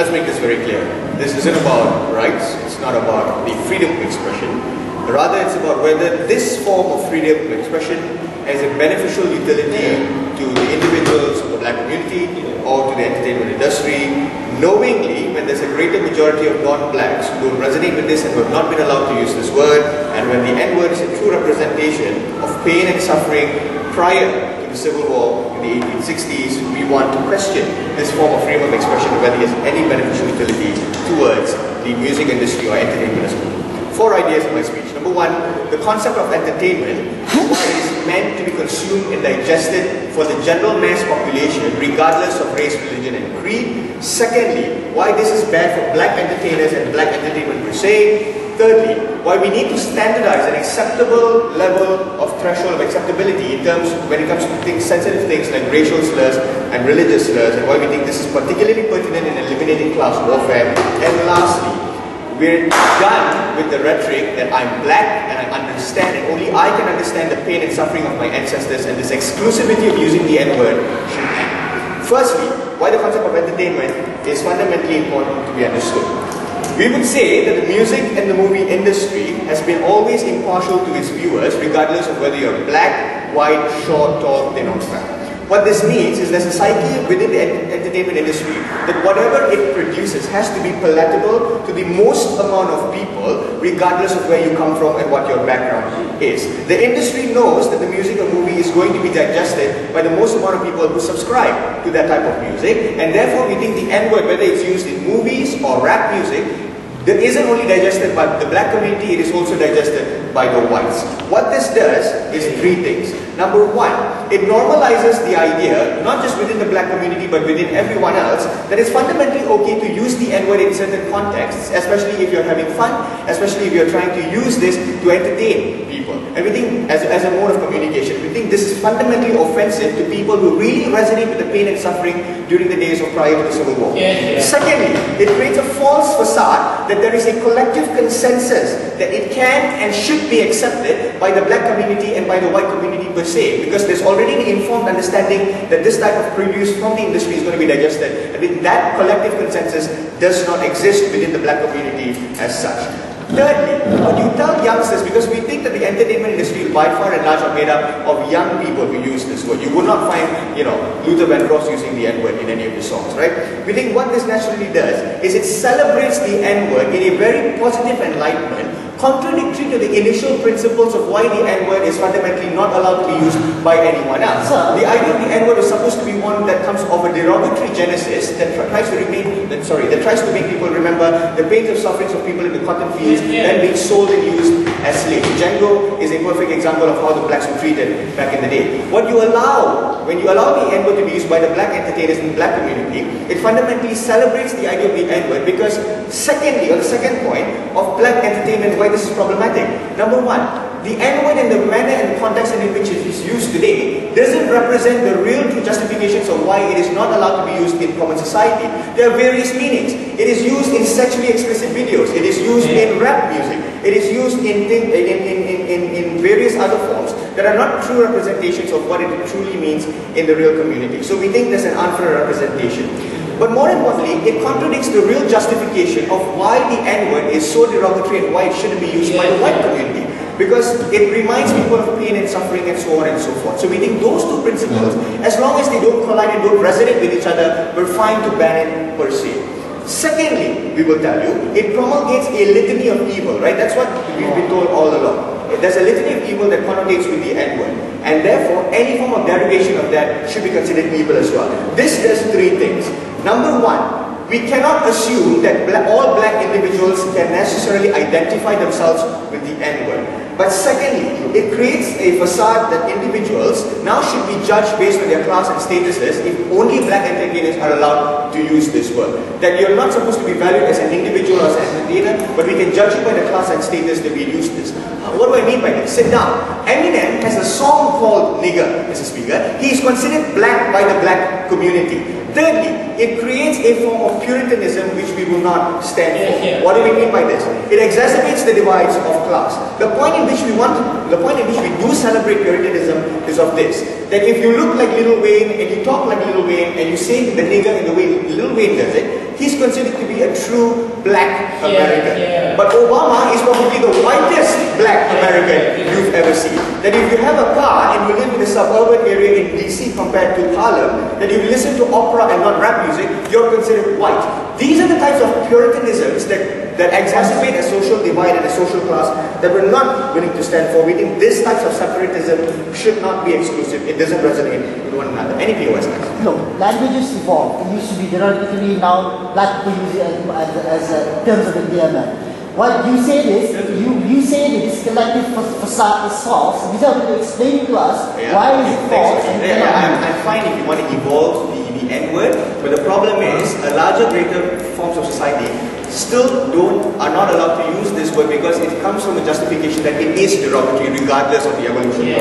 let's make this very clear. This isn't about rights, it's not about the freedom of expression. Rather, it's about whether this form of freedom of expression has a beneficial utility to the individuals of the black community or to the entertainment industry, knowingly when there's a greater majority of non-blacks who don't resonate with this and who have not been allowed to use this word, and when the N-word is a true representation of pain and suffering prior to the Civil War in the 1860s, we want to question this form of freedom of expression, whether it has any beneficial utility towards the music industry or entertainment as well. 4 ideas in my speech. Number 1, the concept of entertainment is meant to be consumed and digested for the general mass population regardless of race, religion and creed. Secondly, why this is bad for black entertainers and black entertainment per se. Thirdly, why we need to standardize an acceptable level of threshold of acceptability in terms when it comes to sensitive things like racial slurs and religious slurs, and why we think this is particularly pertinent in eliminating class warfare. And lastly, we're done with the rhetoric that I'm black and I understand and only I can understand the pain and suffering of my ancestors, and this exclusivity of using the N-word should end. Firstly, why the concept of entertainment is fundamentally important to be understood. We would say that the music and the movie industry has been always impartial to its viewers regardless of whether you're black, white, short, tall, thin or fat. What this means is there's a psyche within the entertainment industry that whatever it produces has to be palatable to the most amount of people regardless of where you come from and what your background is. The industry knows that the music or movie is going to be digested by the most amount of people who subscribe to that type of music, and therefore we think the N-word, whether it's used in movies or rap music, that isn't only digested by the black community, it is also digested by the whites. What this does is 3 things. Number 1, it normalizes the idea, not just within the black community but within everyone else, that it's fundamentally okay to use the N-word in certain contexts, especially if you're having fun, especially if you're trying to use this to entertain people. And we think, as a mode of communication, we think this is fundamentally offensive to people who really resonate with the pain and suffering during the days of prior to the Civil War. Secondly, it creates a false facade that there is a collective consensus that it can and should be accepted by the black community and by the white community per se, because there's already an informed understanding that this type of produce from the industry is going to be digested, and with that collective consensus does not exist within the black community as such. Thirdly, what you tell youngsters, because we think that the entertainment industry by far and large are made up of young people who use this word. You would not find, Luther Vandross using the N-word in any of his songs, right? We think what this naturally does is it celebrates the N-word in a very positive enlightenment, contradictory to the initial principles of why the N-word is fundamentally not allowed to be used by anyone else. The idea of the N-word is supposed to be one that comes of a derogatory genesis that tries to make people remember the pains and sufferings of people in the cotton fields, then being sold and used as slaves. Django is a perfect example of how the blacks were treated back in the day. When you allow the N-word to be used by the black entertainers in the black community, it fundamentally celebrates the idea of the N-word, because secondly, on the second point of black entertainment, why this is problematic. Number 1, the N-word in the manner and context in which it is used today doesn't represent the real true justifications of why it is not allowed to be used in common society. There are various meanings. It is used in sexually explicit videos. It is used in rap music. It is used in various other forms that are not true representations of what it truly means in the real community. So we think there's an unfair representation. But more importantly, it contradicts the real justification of why the N-word is so derogatory and why it shouldn't be used by the white community. Because it reminds people of pain and suffering and so on and so forth. So we think those 2 principles, as long as they don't collide and don't resonate with each other, we're fine to ban it per se. Secondly, we will tell you, it promulgates a litany of evil, right? That's what we've been told all along. There's a litany of evil that connotates with the N-word. And therefore, any form of derivation of that should be considered evil as well. This does 3 things. Number 1, we cannot assume that all black individuals can necessarily identify themselves with the N-word. But secondly, it creates a facade that individuals now should be judged based on their class and statuses if only black entertainers are allowed to use this word. That you're not supposed to be valued as an individual or as an entertainer, but we can judge you by the class and status that we use this. What do I mean by this? Sit down. Eminem has a song called Nigger, Mr. Speaker. He is considered black by the black community. Thirdly, it creates a form of puritanism which we will not stand for. What do we mean by this? It exacerbates the divides of class. The point in which we do celebrate Puritanism is of this: that if you look like Lil Wayne and you talk like Lil Wayne and you say the nigger in the way Lil Wayne does it, he's considered to be a true black American. But Obama is probably the whitest black American you've ever seen. That if you have a car and you live in a suburban area in DC compared to Harlem, that if you listen to opera and not rap music, you're considered white. These are the types of Puritanisms that exacerbate a social divide and a social class that we're not willing to stand for. We think this types of separatism should not be exclusive. It doesn't resonate with one another. Any POS guys? No, languages evolve. It used to be derogatory, now black people use it as terms of endearment. What you said is, you said it is collective facade is false. These are going to explain to us why is it false. I'm fine if you want to evolve the N-word, but the problem is a larger, greater forms of society still are not allowed to use this word because it comes from a justification that it is derogatory regardless of the evolution.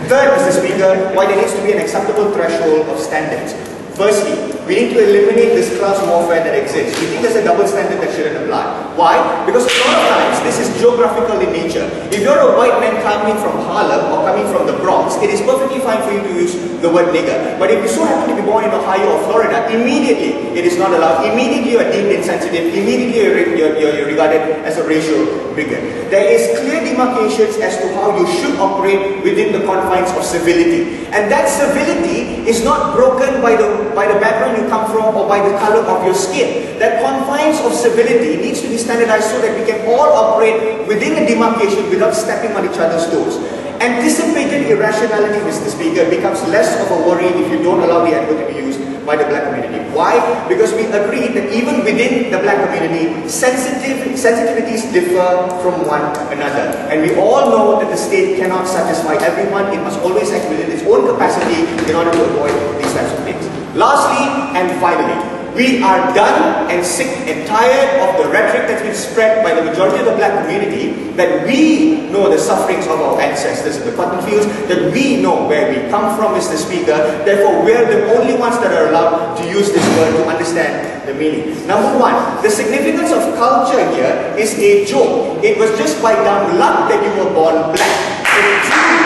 Third, Mr. Speaker, why there needs to be an acceptable threshold of standards. Firstly, we need to eliminate this class warfare that exists. We think there's a double standard that shouldn't apply. Why? Because a lot of times, this is geographical in nature. If you're a white man coming from Harlem or coming from the Bronx, it is perfectly fine for you to use the word nigger. But if you so happen to be born in Ohio or Florida, immediately it is not allowed. Immediately you are deemed insensitive. Immediately you're regarded as a racial bigot. There is clear demarcations as to how you should operate within the confines of civility. And that civility is not broken by the background you come from or by the color of your skin. That confines of civility needs to be standardized so that we can all operate within a demarcation without stepping on each other's toes. Anticipated irrationality, Mr. Speaker, becomes less of a worry if you don't allow the N-word to be used by the black community. Why? Because we agree that even within the black community, sensitivities differ from one another. And we all know that the state cannot satisfy everyone. It must always act within its own capacity in order to avoid these types of things. Lastly and finally, we are done and sick and tired of the rhetoric that's been spread by the majority of the black community that we know the sufferings of our ancestors in the cotton fields, that we know where we come from, Mr. Speaker. Therefore, we're the only ones that are allowed to use this word to understand the meaning. Number one, the significance of culture here is a joke. It was just by dumb luck that you were born black.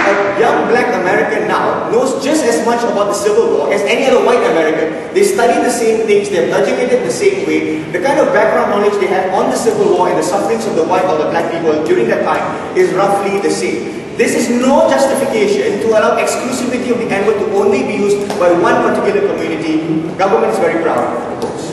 A young black American now knows just as much about the Civil War as any other white American. They study the same things, they're educated the same way. The kind of background knowledge they have on the Civil War and the sufferings of the white or the black people during that time is roughly the same. This is no justification to allow exclusivity of the N-word to only be used by one particular community. The government is very proud of those.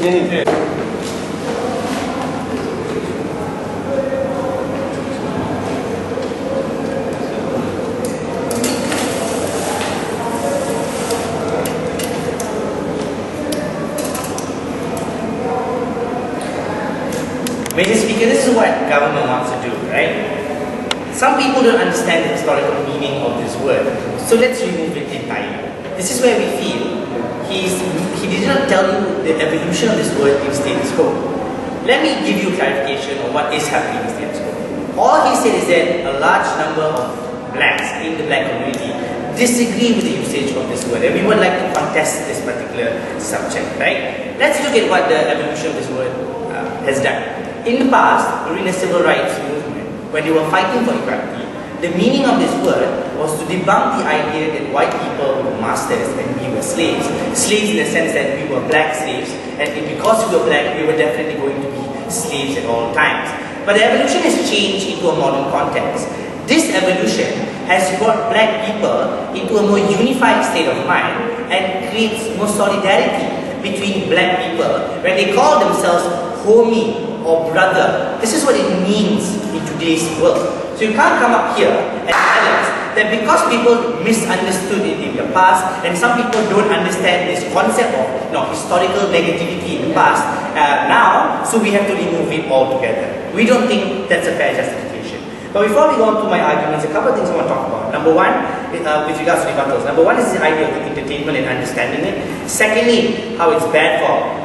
Mr. Speaker, this is what government wants to do, right? Some people don't understand the historical meaning of this word, so let's remove it entirely. This is where we feel he did not tell you the evolution of this word in status quo. Let me give you clarification on what is happening in status quo. All he said is that a large number of blacks in the black community disagree with the usage of this word, and we would like to contest this particular subject, right? Let's look at what the evolution of this word has done. In the past, during the civil rights movement, when they were fighting for equality, the meaning of this word was to debunk the idea that white people were masters and we were slaves. Slaves in the sense that we were black slaves, and because we were black, we were definitely going to be slaves at all times. But the evolution has changed into a modern context. This evolution has brought black people into a more unified state of mind and creates more solidarity between black people when they call themselves homie or brother. This is what it means in today's world. So you can't come up here and tell us that because people misunderstood it in the past, and some people don't understand this concept of historical negativity in the past now, so we have to remove it altogether. We don't think that's a fair justification. But before we go on to my arguments, a couple of things I want to talk about. Number one, with regards to rebuttals. Number one is the idea of the entertainment and understanding it. Secondly, how it's bad for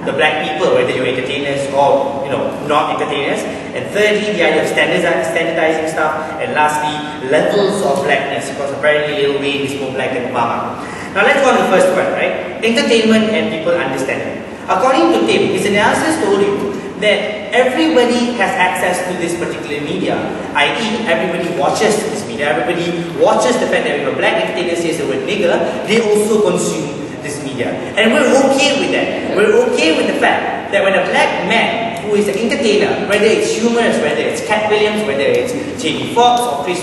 the black people, whether you're entertainers or not entertainers. And thirdly, the idea of standardizing stuff. And lastly, levels of blackness, because apparently Lil Wayne is more black than Obama. Now let's go on to the first one, right? Entertainment and people understanding. According to Tim, his analysis told you that everybody has access to this particular media, i.e. everybody watches this media, everybody watches the fact that if a black entertainer says the word nigger, they also consume this media. And we're okay with that. We're okay with the fact that when a black man who is an entertainer, whether it's humorous, whether it's Cat Williams, whether it's Jamie Foxx or Chris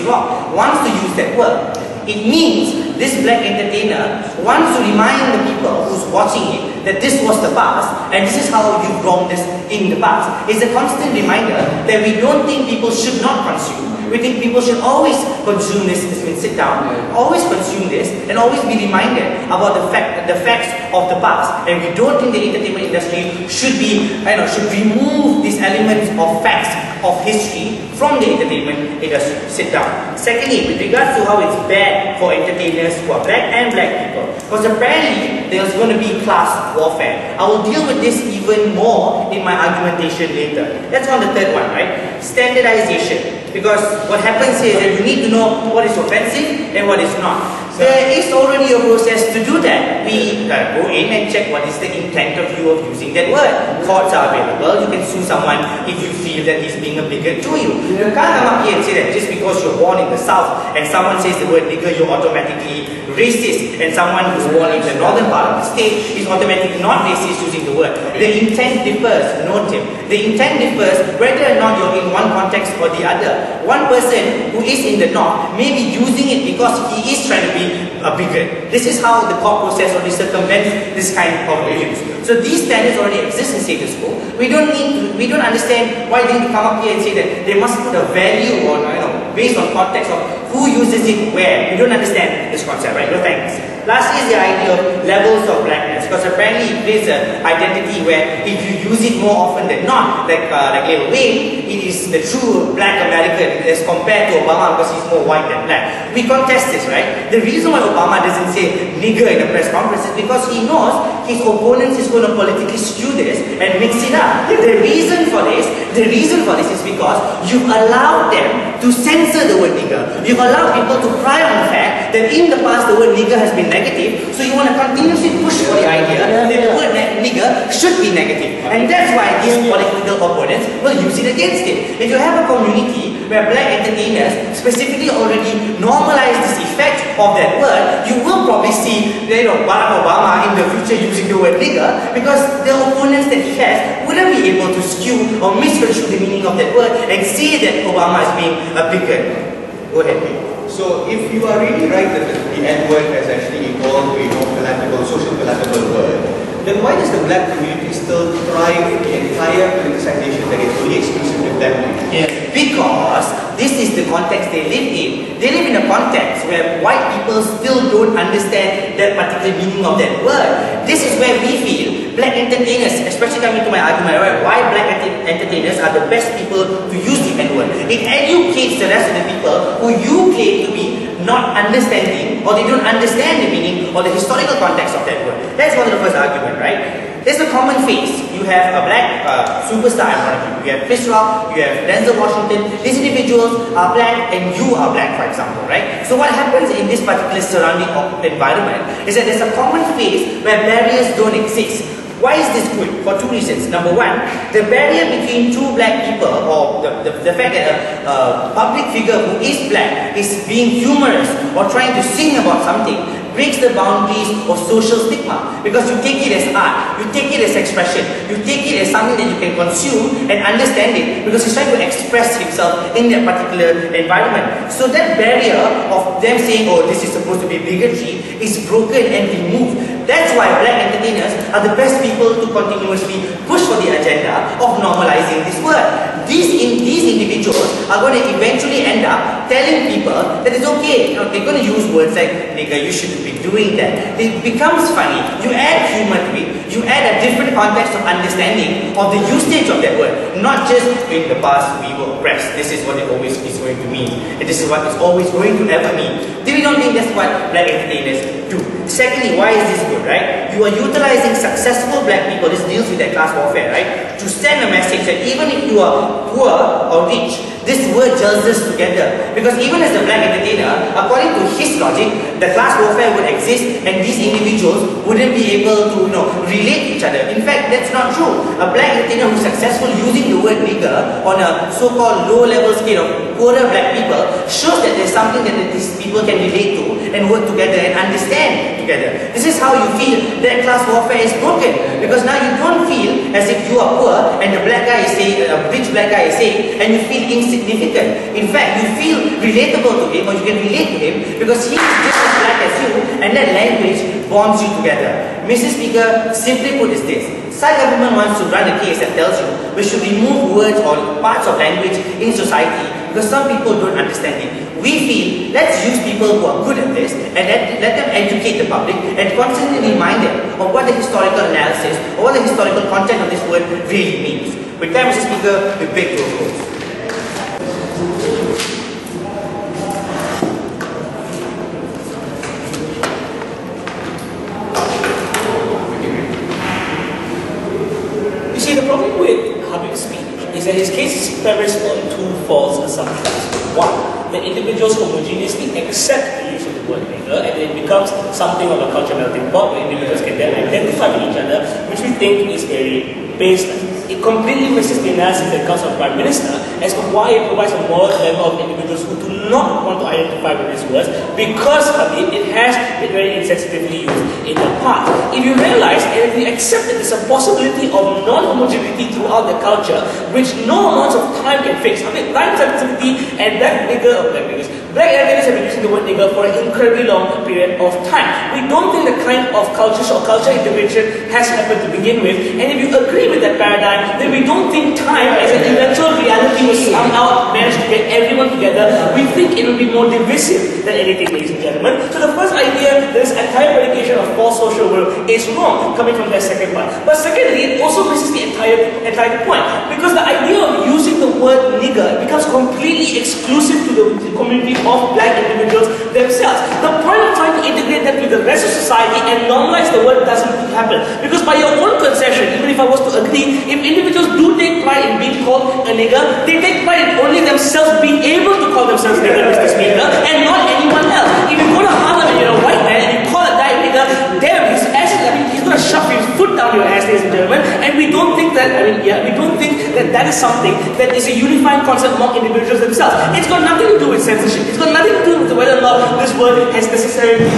Rock, wants to use that word, it means this black entertainer wants to remind the people who's watching it that this was the past and this is how you've wronged us in the past. It's a constant reminder that we don't think people should not consume. We think people should always consume this, sit down, always consume this, and always be reminded about the facts of the past. And we don't think the entertainment industry should should remove these elements of facts of history from the entertainment industry. Sit down. Secondly, with regards to how it's bad for entertainers who are black and black people, because apparently there's going to be class warfare. I will deal with this even more in my argumentation later. That's on the third one, right? Standardization. Because what happens is that you need to know what is offensive and what is not. There is already a process to do that. We go in and check what is the intent of you of using that word. Courts are available. You can sue someone if you feel that he's being a bigot to you. You can't come up here and say that just because you're born in the South and someone says the word nigger, you're automatically racist. And someone who's born in the northern part of the state is automatically not racist using the word. The intent differs, note him. The intent differs whether or not you're in one context or the other. One person who is in the north may be using it because he is trying to be a bigot. This is how the court process already circumvents this kind of abuse. So these standards already exist in status quo. We don't understand why they need to come up here and say that they must put a value on, based on context of who uses it where. We don't understand this concept, right? No thanks. Lastly is the idea of levels of blackness, because apparently it creates an identity where if you use it more often than not, like Lil Wayne, it is the true black American as compared to Obama because he's more white than black. We contest this, right? The reason why Obama doesn't say nigger in a press conference is because he knows his opponents is going to politically skew this and mix it up. The reason for this is because you've allowed them to censor the word nigger. You've allowed people to cry on the fact that in the past the word nigger has been negative, so you want to continuously push for the idea that the word nigger should be negative. And that's why these political opponents will use it against it. If you have a community where black entertainers specifically already normalize this effect of that word, you will probably see Barack Obama in the future using the word nigger because the opponents that he has wouldn't be able to skew or misconstrue the meaning of that word and say that Obama is being a bigot. Go ahead, please. So if you are really right that the N-word has actually evolved to a more palatable, social palatable word, then why does the black community still thrive in the entire politicization that is only exclusive to black people? Yes, because this is the context they live in. They live in a context where white people still don't understand that particular meaning of that word. This is where we feel black entertainers, especially coming to my argument, right, why black entertainers are the best people to use the N-word. It educates the rest of the people who you claim to be not understanding, or they don't understand the meaning or the historical context of that word. That's one of the first argument, right? There's a common face. You have a black superstar in front of you. You have Chris Rock, you have Denzel Washington. These individuals are black and you are black, for example, right? So what happens in this particular surrounding environment is that there's a common face where barriers don't exist. Why is this good? For two reasons. Number one, the barrier between two black people, or the fact that a public figure who is black is being humorous or trying to sing about something, breaks the boundaries of social stigma, because you take it as art, you take it as expression, you take it as something that you can consume and understand it, because he's trying to express himself in that particular environment. So that barrier of them saying, oh, this is supposed to be bigotry, is broken and removed. That's why black entertainers are the best people to continuously push for the agenda of normalizing this word. These individuals are going to eventually end up telling people that it's okay. They're going to use words like, nigga, you shouldn't be doing that. It becomes funny. You add humor to it. You add a different context of understanding of the usage of that word. Not just in the past we were oppressed. This is what it always is going to mean. And this is what it's always going to ever mean. We don't think that's what black entertainers do. Secondly, why is this good, right? You are utilizing successful black people, this deals with that class warfare, right? To send a message that even if you are poor or rich, this word gels us together. Because even as a black entertainer, according to his logic, the class warfare would exist and these individuals wouldn't be able to relate each other. In fact, that's not true. A black Latino who's successful using the word nigger on a so-called low-level scale of poorer black people shows that there's something that these people can relate to and work together and understand together. This is how you feel that class warfare is broken, because now you don't feel as if you are poor and the black guy is saying, a rich black guy is saying, and you feel insignificant. In fact, you feel relatable to him, or you can relate to him because he is just as black as you, and that language bonds you together. Mr. Speaker, simply put is this: Sai government wants to run a case that tells you we should remove words or parts of language in society because some people don't understand it. We feel, let's use people who are good at this and let them educate the public and constantly remind them of what the historical analysis or what the historical content of this word really means. With that, Mr. Speaker, we beg to oppose. You see, the problem with Habib's speech is that his case is premised on two false assumptions. One, that individuals homogeneously accept the use of the word nigger, and it becomes something of a cultural melting pot where individuals can then identify with each other, which we think is very baseless. It completely misses the analysis that comes from the Prime Minister as to why it provides a moral level of individuals who do not want to identify with these words, because Habib, it has been very insensitively used in the past. If you realize and if you accept that there's a possibility of non-homogeneity throughout the culture, which no amounts of time can fix. I mean, time sensitivity and black Americans have been using the word nigger for an incredibly long period of time. We don't think the kind of culture or culture integration has happened to begin with, and if you agree with that paradigm, then we don't think time as an eventual reality will somehow manage to get everyone together. We think it will be more divisive than anything, ladies and gentlemen. So the first idea, this entire predication of false social will is wrong, coming from that second part. But secondly, it also misses the entire point, because the idea of using the word nigger becomes completely exclusive to the community of black individuals themselves. The point of trying to integrate that with the rest of society and normalize the word doesn't happen, because by your own concession, even if I was to agree, if individuals do take pride in being called a nigger, they take pride in only themselves being able to call themselves nigger, Mr. Speaker, and not anyone else. If you go to Harlem and you're a white man and you call a guy nigger, damn, his ass, he's going to shove his foot down your ass, ladies and gentlemen. And we don't think that, we don't think that that is something that is a unifying concept among individuals themselves. It's got nothing to do with censorship. It's got nothing to do with whether or not this word has necessarily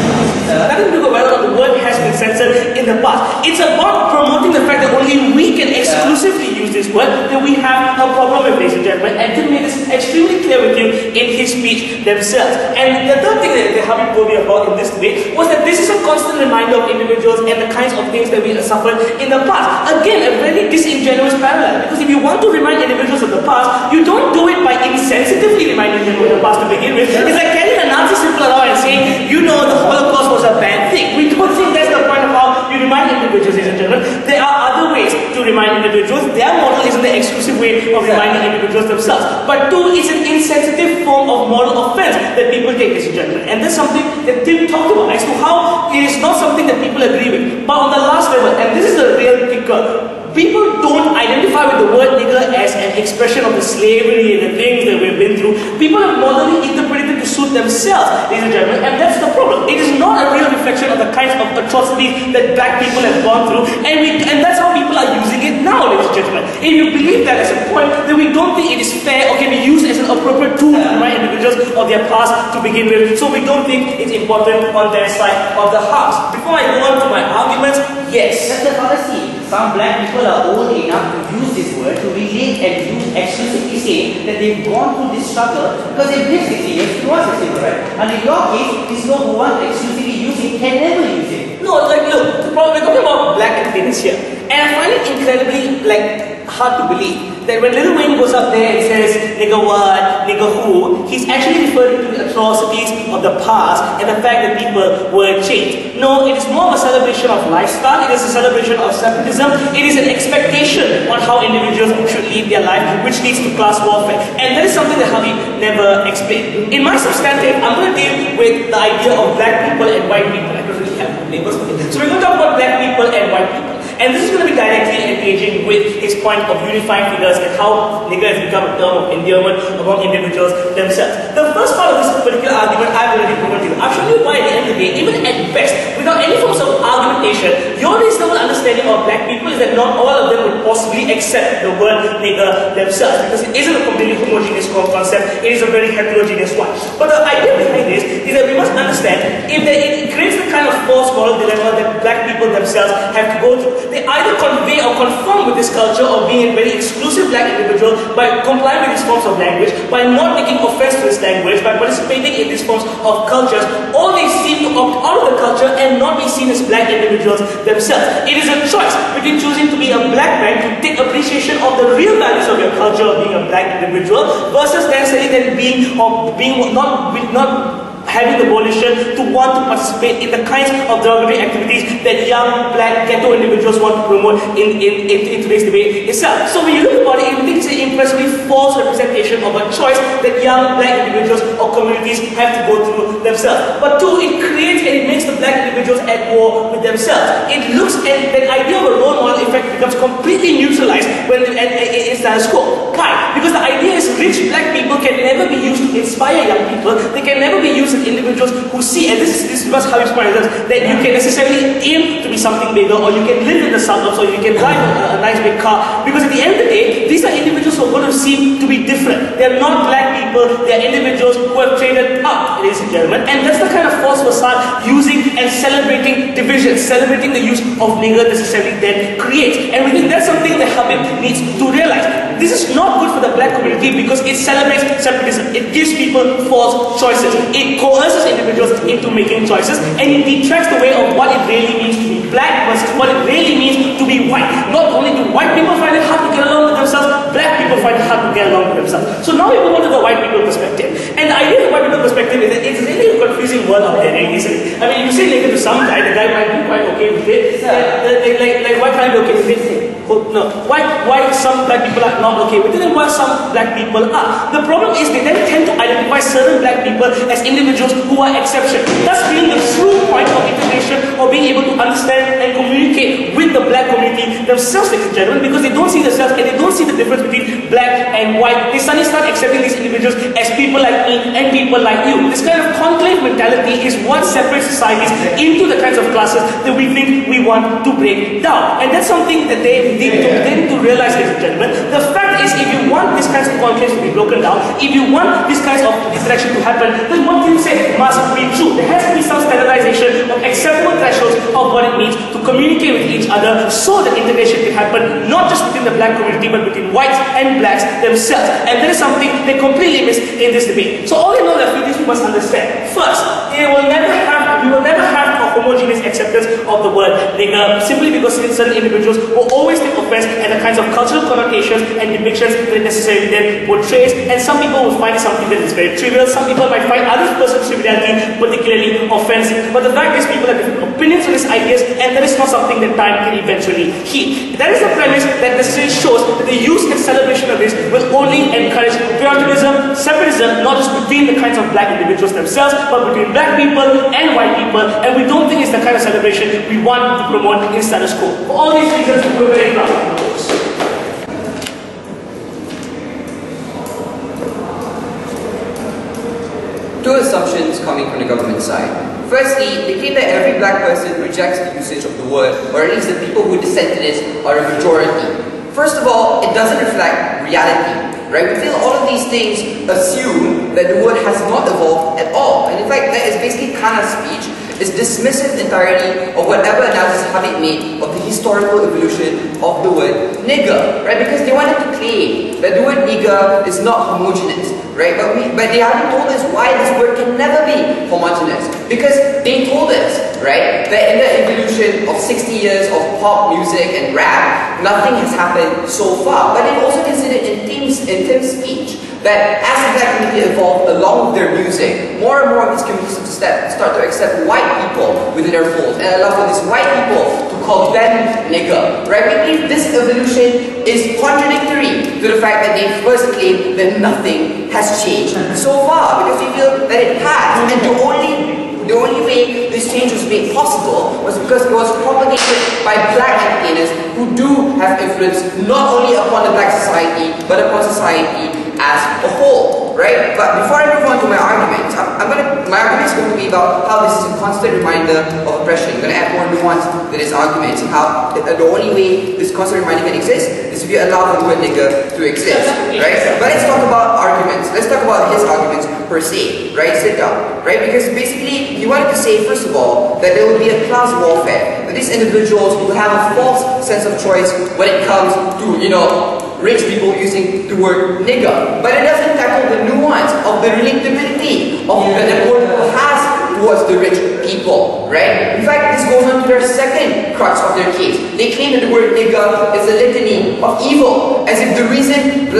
nothing to do with whether or not the word has been censored in the past. It's about promoting the fact that only we can exclusively use this word, that we have a problem with, ladies and gentlemen, and Tim made this extremely clear with you in his speech themselves. And the third thing that Habib told me about in this debate was that this is a constant reminder of individuals and the kinds of things that we have suffered in the past. Again, a very disingenuous parallel, because if you want to remind individuals of the past, you don't do it by insensitively reminding them of the past to begin with. It's like carrying a Nazi symbol around and saying, you know, the Holocaust was a bad thing. We don't think that's the point of how you remind individuals, ladies and gentlemen. There are other ways to remind individuals. Their model isn't the exclusive way of reminding individuals themselves. But two, it's an insensitive form of moral offense that people take, ladies and gentlemen. And that's something that Tim talked about as to how it is not something that people agree with. But on the last level, and this is the real kicker, people don't identify with the word nigger as an expression of the slavery and the things that we've been through. People have moderately interpreted it to suit themselves, ladies and gentlemen, and that's the problem. It is not a real reflection of the kinds of atrocities that black people have gone through, and that's how people are using it now, ladies and gentlemen. If you believe that as a point, then we don't think it is fair or can be used as an appropriate tool to remind individuals of their past to begin with, so we don't think it's important on their side of the house. Before I go on to my arguments, yes. That's the policy. Some black people are old enough to use this word to relate and use exclusively say that they've gone through this struggle because they've lived it was a civil right. And in your case, these people who want to exclusively use it can never use it. No, like look, the problem, we're talking about black Latinos here. And I find it incredibly hard to believe that when Lil Wayne goes up there and says nigga what, nigga who, he's actually referring to the atrocities of the past and the fact that people were changed. No, it is more of a celebration of lifestyle, it is a celebration of separatism, it is an expectation on how individuals should live their life, which leads to class warfare. And that is something that Habib never explained. In my substantive, I'm going to deal with the idea of black people and white people. I don't really have labels for it. So we're going to talk about black people and white people. And this is going to be directly engaging with his point of unifying figures and how nigger has become a term of endearment among individuals themselves. The first part of this particular argument I've already proven to you. I've shown you why at the end of the day, even at best, without any forms of argumentation, your reasonable understanding of black people believe that not all of them would possibly accept the word nigger themselves, because it isn't a completely homogeneous concept, it is a very heterogeneous one. But the idea behind this is that we must understand, if it creates the kind of false moral dilemma that black people themselves have to go through. They either convey or conform with this culture of being a very exclusive black individual by complying with these forms of language, by not taking offense to this language, by participating in these forms of cultures, or they seem to opt out of the culture and not be seen as black individuals themselves. It is a choice between choosing to be a black man, to take appreciation of the real values of your culture of being a black individual, versus necessarily then not having the volition to want to participate in the kinds of derogatory activities that young black ghetto individuals want to promote in today's debate itself. So when you look about it, I think it's an impressively false representation of a choice that young black individuals or communities have to go through themselves. But two, it creates and it makes the black individuals at war with themselves. It looks, and the idea of a role model effect becomes completely neutralized when in status quo. Why? Because the idea is rich black people can never be used to inspire young people. They can never be used as individuals who see, and this is how it's pointed out, that you can necessarily aim to be something bigger, or you can live in the suburbs, or you can drive a nice big car, because at the end of the day, these are individuals who are going to seem to be different. They're not black people, they're individuals who have traded up, ladies and gentlemen, and that's the kind of false facade using and celebrating division, celebrating the use of nigger necessarily then creates. And we think that's something that Habib needs to realize. This is not good for the black community because it celebrates separatism. It gives people false choices. It coerces individuals into making choices, and it detracts the way of what it really means to be black versus what it really means to be white. Not only do white people find it hard to get along with themselves, black people find it hard to get along with themselves. So now we move on to the white people perspective. And the idea of the white people perspective is that it's really a confusing word out there, isn't it? I mean, you say nigger to some guy, the guy might be quite okay with it. Like why can't I be okay with it? No. Why some black people are not okay with it, and why some black people are? The problem is they then tend to identify certain black people as individuals who are exception. Thus being the true point of integration, or being able to understand and communicate with the black community themselves, ladies and gentlemen, because they don't see themselves and they don't see the difference between black and white. They suddenly start accepting these individuals as people like me and people like you. This kind of conclave mentality is what separates societies into the kinds of classes that we think we want to break down. And that's something that they need to realize, ladies and gentlemen. The fact is, if you want these kinds of conclaves to be broken down, if you want these kinds of interaction to happen, then what you say must be true. There has to be some standardization of acceptable thresholds of what it means to communicate with each other, so that integration can happen not just within the black community but between whites and blacks themselves. And that is something they completely miss in this debate. So all in all, there are a few things we must understand. First, we will never have a homogeneous acceptance of the word nigger, simply because certain individuals will always take offense at the kinds of cultural connotations and depictions that it necessarily then portrays, and some people will find something that is very trivial. Some people might find other person's triviality particularly offensive. But the fact is, people have different opinions on these ideas, and that is not something that time can eventually heal. That is the premise that necessarily shows that the use and celebration of this will only encourage puritanism, separatism, not just between the kinds of black individuals themselves, but between black people and white people, and we don't think it's the kind of celebration we want to promote in status quo. For all these reasons, we're very proud of those. Two assumptions coming from the government side. Firstly, they claim that every black person rejects the usage of the word, or at least the people who dissent to this are a majority. First of all, it doesn't reflect reality, right? We feel all of these things assume that the word has not evolved at all. And in fact, that is basically kind of speech. Is dismissive entirely of whatever analysis Habib made of the historical evolution of the word nigger, right? Because they wanted to claim that the word nigger is not homogeneous, right? But they haven't told us why this word can never be homogeneous. Because they told us, right, that in the evolution of 60 years of pop music and rap, nothing has happened so far. But they've also considered in Tim's speech that as the black community evolved along with their music, more and more of these communities start to accept white people within their folds, and allow for these white people to call them nigger, right? We believe this evolution is contradictory to the fact that they first claimed that nothing has changed so far, because we feel that it has, and the only way this change was made possible was because it was propagated by black entertainers who do have influence not only upon the black society, but upon society as a whole, right? But before I move on to my arguments, my argument is going to be about how this is a constant reminder of oppression. I'm going to add more nuance to this argument, and how the only way this constant reminder can exist is if you allow the word nigger to exist, right? But let's talk about arguments. Let's talk about his arguments per se, right? Sit down, right? Because basically, he wanted to say, first of all, that there will be a class warfare. That these individuals will have a false sense of choice when it comes to, rich people using the word nigger. But it doesn't tackle the nuance of the relatability of that the poor people has towards the rich people, right? In fact, this goes on to their second crux of their case. They claim that the word nigger is a litany of evil, as if the reason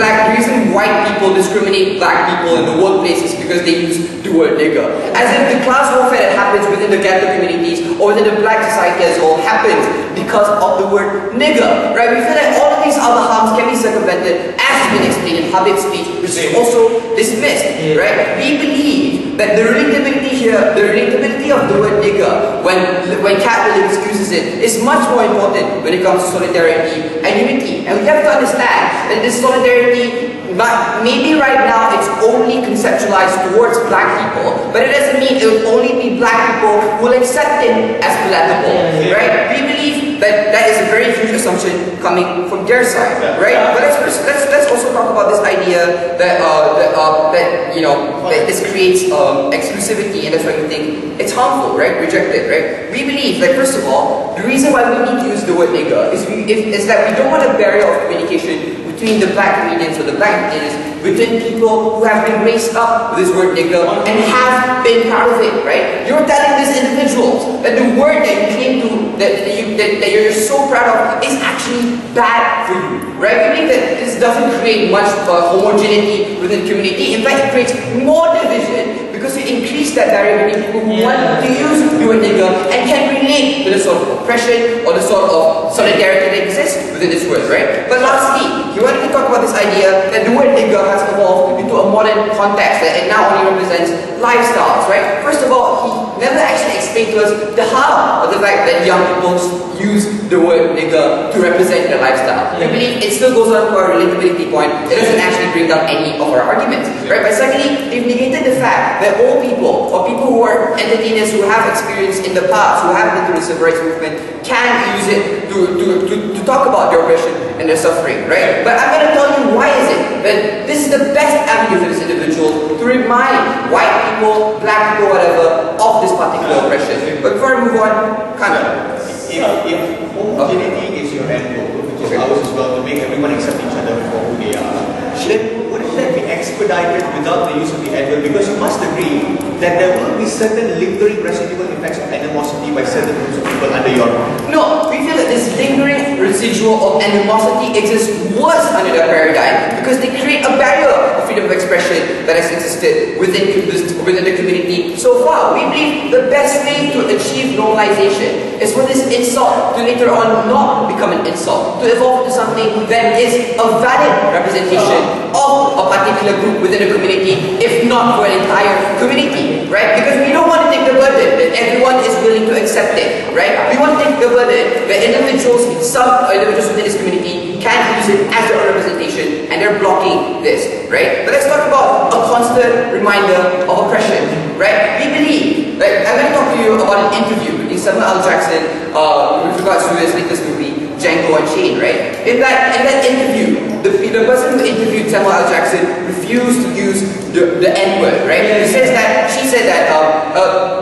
white people discriminate black people in the workplace is because they use the word nigger. As if the class warfare that happens within the ghetto communities or within the black society as a whole happens because of the word nigger, right? We feel that all of these other harms can be circumvented, as has been explained in Habib's speech, which is also dismissed, right? We believe that the relatability here, the relatability of the word nigger, when capitalism excuses it, is much more important when it comes to solidarity and unity. And we have to understand that this solidarity, maybe right now it's only conceptualized towards black people, but it doesn't mean it will only be black people who will accept it as palatable, right? We believe that that is a very huge assumption coming from their side, right? But let's also talk about this idea that that this creates exclusivity, and that's why we think it's harmful, right? Rejected, right? We believe that, first of all, the reason why we need to use the word nigger is that we don't want a barrier of communication between the black comedians or the black comedians, between people who have been raised up with this word nigger and have been proud of it, right? You're telling these individuals that the word that you claim to, that you're so proud of is actually bad for you, right? We think that this doesn't create much homogeneity within the community. In fact, it creates more division because it increases that barrier between people who want to use the word nigger and can relate to the sort of oppression or the sort of solidarity that exists within this word, right? But lastly, he wanted to talk about this idea that the word nigger has evolved into a modern context, that it now only represents lifestyles, right? First of all, he never actually explained to us the harm of the fact that young people use the word nigger to represent their lifestyle. We believe it still goes on to our relatability point. It doesn't actually bring down any of our arguments, right? But secondly, they've negated the fact that old people or people who are entertainers who have experience in the past, who have been through the civil rights movement, can use it to talk about their oppression and their suffering, right? But I'm going to tell you why is it that this is the best avenue for this individual to remind white people, black people, whatever, of this particular oppression. But before I move on, Khan. If homogeneity is your end goal, which is ours as well, to make everyone accept each other for who they are, then wouldn't that be expedited without the use of the end goal? Because you must agree that there will be certain lingering residual effects of animosity by certain groups of people under your rule. No, we feel that this lingering residual of animosity exists worse under their paradigm because they create a barrier of freedom of expression that has existed within the community so far. We believe the best way to achieve normalization is for this insult to later on not become an insult, to evolve into something that is a valid representation of a particular group within a community, if not for an entire community, right? Because we don't want to take the burden that everyone is willing to accept it, right? We want to take the burden that some individuals within this community can use it as their own representation, and they're blocking this, right? But let's talk about a constant reminder of oppression, right? We believe, right? I'm going to talk to you about an interview with Samuel L. Jackson with regards to his latest movie, Django Unchained, right? In that interview, the person who interviewed Samuel L. Jackson refused to use the N-word, right? She said that,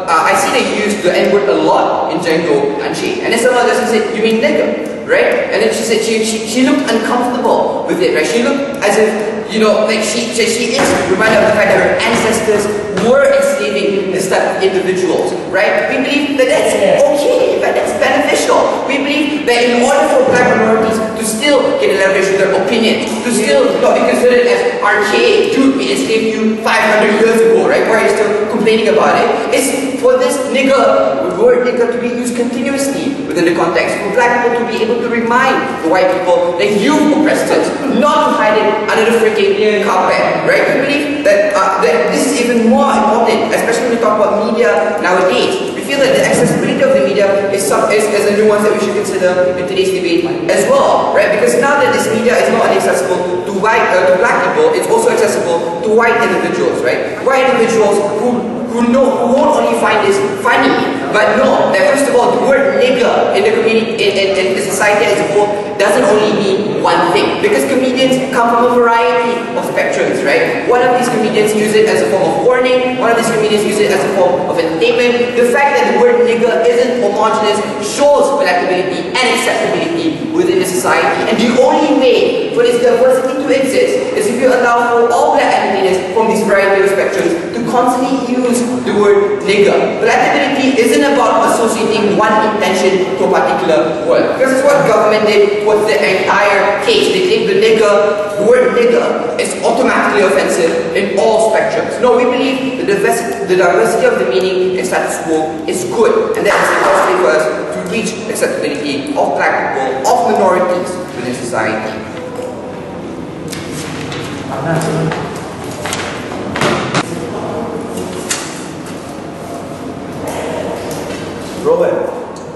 I see they use the N-word a lot in Django Unchained. And then Samuel L. Jackson said, you mean nigger, right? And then she said she looked uncomfortable with it, right? She looked as if, like she is reminded of the fact that her ancestors were enslaving this type of individuals, right? We believe that that's okay, that that's beneficial. We believe that in order for black minorities to still get a leverage with their opinion, to still not be considered as archaic, dude, we enslaved you 500 years ago, right? Why are you still complaining about it? It's for this word nigger to be used continuously within the context, for black people to be able to remind the white people that you've oppressed us, not to hide it under the freaking carpet, right? We believe that this is even more important, especially when we talk about media nowadays. We feel that the accessibility of the media is a nuance that we should consider in today's debate as well. right? Because now that this media is not only accessible to black people, it's also accessible to white individuals, right? White individuals who won't only find this funny, but know that first of all, the word nigger in the community, in the society as a whole, doesn't only mean one thing. Because comedians come from a variety of spectrums, right? One of these comedians use it as a form of warning, one of these comedians use it as a form of entertainment. The fact that the word nigger isn't homogenous shows relatability and acceptability within the society. And the only way for this diversity to exist is if you allow for all black entertainers from these variety of spectrums to constantly use the word nigger. Relatability isn't about associating one intention to a particular word. Because it's what government did with the entire case. They think the word nigger is automatically offensive in all spectrums. No, we believe the diversity of the meaning in status quo is good, and that is the best way for us to reach acceptability of black people, of minorities within society. Robert,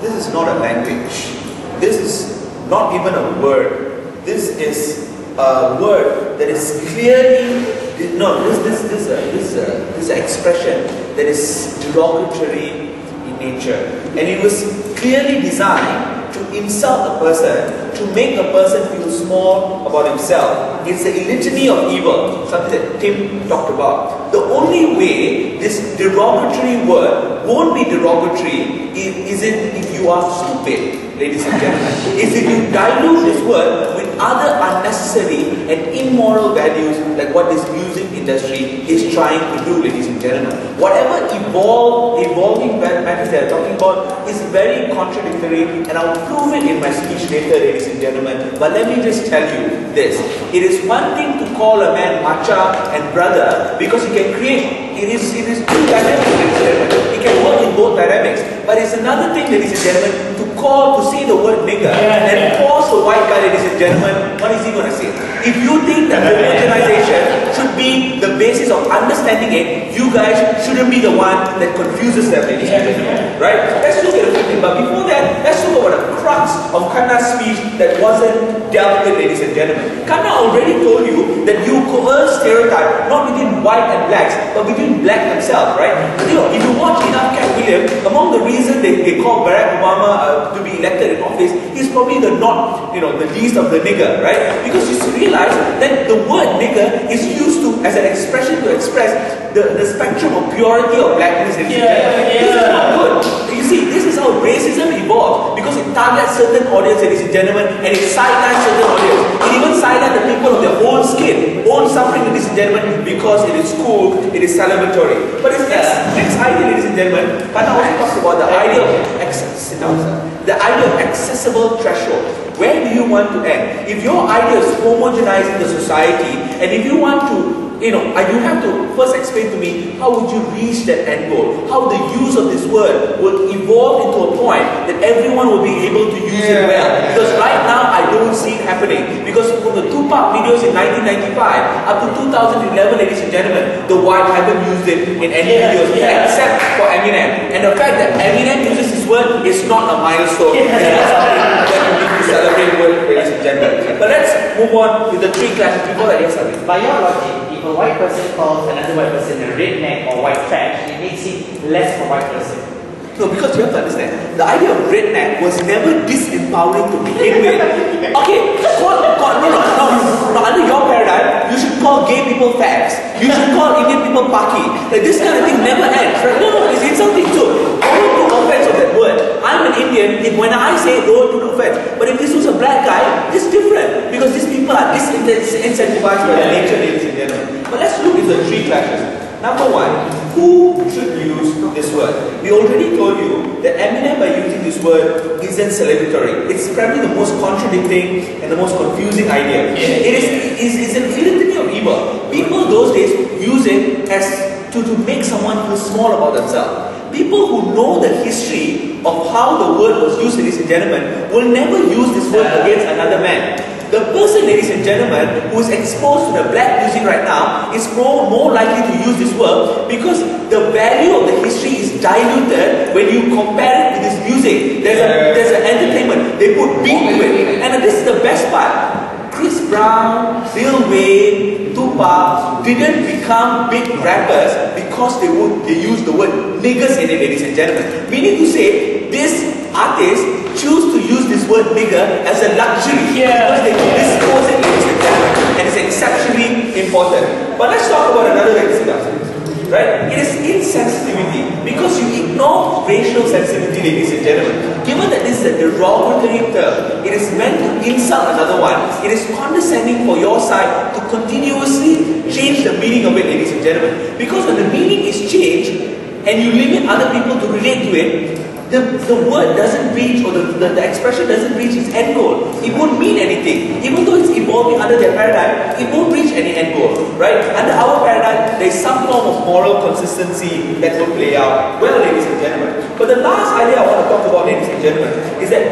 this is not a language. This is not even a word. This is a word that is clearly this is an expression that is derogatory in nature, and it was clearly designed to insult a person, to make a person feel small about himself. It's the litany of evil, something that Tim talked about. The only way this derogatory word won't be derogatory isn't if you are stupid, ladies and gentlemen. Is if you dilute this word with other unnecessary and immoral values like what this music industry is trying to do, ladies and gentlemen. Whatever evolving matters they are talking about is very contradictory, and I'll prove it in my speech later, ladies and gentlemen. But let me just tell you this. It is one thing to call a man macha and brother because he can create, it is two dynamics, ladies and gentlemen. It can work in both dynamics. But it's another thing, ladies and gentlemen, to say the word nigger and force the white guy, ladies and gentlemen, what is he going to say? If you think that homogenization should be the basis of understanding it, you guys shouldn't be the one that confuses them, ladies and gentlemen. Right? Let's look at a few things. But before that, let's talk about the crux of Kanna's speech that wasn't dealt with, ladies and gentlemen. Kanna already told you that you coerce stereotype not between white and blacks, but between black themselves, right? You know, if you watch enough Cat Williams, among the reasons they call Barack Obama to be elected in office, he's probably the least of the nigger, right? Because you realize that the word nigger is used as an expression to express the spectrum of purity of blackness. This is not good. You see, this is how racism evolves, because it targets certain audience, ladies and gentlemen, and it sidelines certain audience. It even sidelines the people of their own skin, own suffering, ladies and gentlemen, because it is cool, it is celebratory. But it's next idea, ladies and gentlemen, Kanna also talks about the idea of accessible threshold. Where do you want to end? If your idea is homogenizing the society, and if you want to, you have to first explain to me how would you reach that end goal? How the use of this word will evolve into a point that everyone will be able to use it well. Because right now I don't see it happening. Because from the Tupac videos in 1995 up to 2011, ladies and gentlemen, the white haven't used it in any videos except for Eminem. And the fact that Eminem uses this word is not a milestone. It's not something that we need to celebrate with, ladies and gentlemen. But let's move on with the three classes before that. Yes, Abhi. By your logic, if a white person calls another white person a redneck or white trash, it makes it less of a white person. No, because you have to understand, the idea of redneck was never disempowering to begin with. Okay, under your paradigm, you should call gay people fags. You should call Indian people paki. Like, this kind of thing never ends. Right? No, it's insulting too. Don't take offense of that word. I'm an Indian. When I say it, don't take offense. But if this was a black guy, it's different. Because these people are disincentivized by their nature, ladies and gentlemen. But let's look at the three classes. Number one, who should use this word? We already told you that Eminem, by using this word, isn't celebratory. It's probably the most contradicting and the most confusing idea. It is an litany of evil. People those days use it as to make someone feel small about themselves. People who know the history of how the word was used, ladies and gentlemen, will never use this word against another man. The person, ladies and gentlemen, who is exposed to the black music right now is more likely to use this word because the value of the history is diluted when you compare it with this music. There's an entertainment. They put beat to it. And this is the best part. Brown, Lil Wayne, Tupac didn't become big rappers because they use the word niggas in it, ladies and gentlemen. Meaning to say, these artists choose to use this word nigger as a luxury because they dispose it, ladies and gentlemen, and it's exceptionally important. But let's talk about another incident. Right? It is insensitivity because you ignore racial sensitivity, ladies and gentlemen. Given that this is a derogatory term, it is meant to insult another one. It is condescending for your side to continuously change the meaning of it, ladies and gentlemen. Because when the meaning is changed and you limit other people to relate to it, the word doesn't reach, or the expression doesn't reach its end goal. It won't mean anything. Even though it's evolving under their paradigm, it won't reach any end goal, right? Under our paradigm, there is some form of moral consistency that will play out. Well, ladies and gentlemen. But the last idea I want to talk about, ladies and gentlemen, is that,